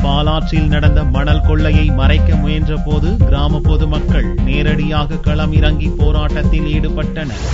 பாலாற்றில் நடந்த மணல் கொள்ளையை மறைக்க முயன்ற போது கிராம பொதுமக்கள் நேரடியாக களமிறங்கி போராட்டத்தில் ஈடுபட்டனர்.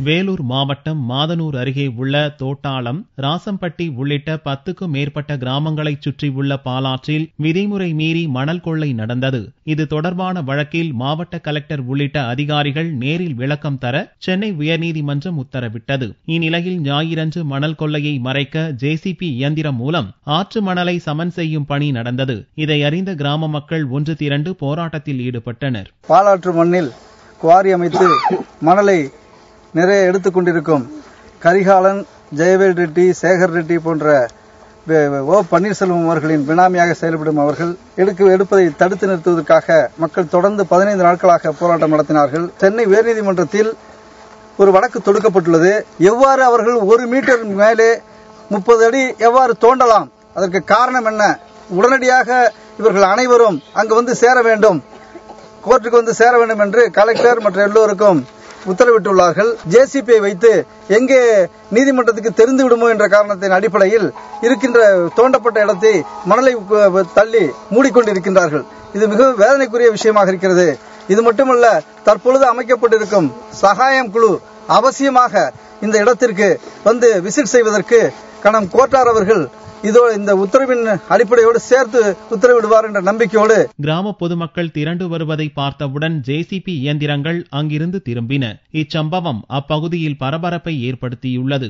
வேலூர் மாவட்டம் மாதனூர் அருகே உள்ள தோட்டாளம், ராசம்பட்டி உள்ளிட்ட 10க்கும் மேற்பட்ட கிராமங்களைச் சுற்றியுள்ள பாலாற்றில் விதிமுறை மீறி மணல் கொள்ளை நடந்தது. இது தொடர்பான வழக்கில் மாவட்ட கலெக்டர் உள்ளிட்ட அதிகாரிகள் நேரில் விளக்கம் தர சென்னை உயர்நீதிமன்றம் உத்தரவிட்டது. இந்நிலையில் ஞாயிறன்று மணல் கொள்ளையை மறைக்க ஜேசிபி இயந்திரம் மூலம் ஆற்று மணலை சமன் செய்யும் பணி நடந்தது. இதை அறிந்த கிராம மக்கள் ஒன்று திரண்டு போராட்டத்தில் ஈடுபட்டனர். பாலாற்று மண்ணில் குவாரி அமைத்து மணலை நிறைய எடுத்துக் கொண்டிருக்கும் கரிகாலன், ஜெயவேல் ரெட்டி, சேகர் ரெட்டி போன்ற ஓ பன்னீர்செல்வம் அவர்களின் பினாமியாக செயல்படும் அவர்கள் எடுப்பதை தடுத்து நிறுத்துவதற்காக மக்கள் தொடர்ந்து 15 நாட்களாக போராட்டம் நடத்தினார்கள். சென்னை உயர்நீதிமன்றத்தில் ஒரு வழக்கு தொடுக்கப்பட்டுள்ளது. எவ்வாறு அவர்கள் 1 மீட்டர் மேலே 30 அடி எவ்வாறு தோண்டலாம், அதற்கு காரணம் என்ன, உடனடியாக இவர்கள் அனைவரும் அங்கு வந்து சேர வேண்டும், கோர்ட்டுக்கு வந்து சேர வேண்டும் என்று கலெக்டர் மற்ற எல்லோருக்கும் உத்தரவிட்டுள்ளார்கள். ஜேசிபியை வைத்து எங்கே நீதிமன்றத்துக்கு தெரிந்து விடுமோ என்ற காரணத்தின் அடிப்படையில் இருக்கின்ற தோண்டப்பட்ட இடத்தை மணலை தள்ளி மூடிக்கொண்டிருக்கின்றார்கள். இது மிகவும் வேதனைக்குரிய விஷயமாக இருக்கிறது. இது மட்டுமல்ல, தற்பொழுது அமைக்கப்பட்டிருக்கும் சகாயம் குழு அவசியமாக இந்த இடத்திற்கு வந்து விசிட் செய்வதற்கு கணம் கோட்டார் அவர்கள் இந்த உத்தரவின் அடிப்படையோடு சேர்த்து உத்தரவிடுவார் என்ற நம்பிக்கையோடு கிராம பொதுமக்கள் திரண்டு வருவதை பார்த்தவுடன் ஜேசிபி இயந்திரங்கள் அங்கிருந்து திரும்பின. இச்சம்பவம் அப்பகுதியில் பரபரப்பை ஏற்படுத்தியுள்ளது.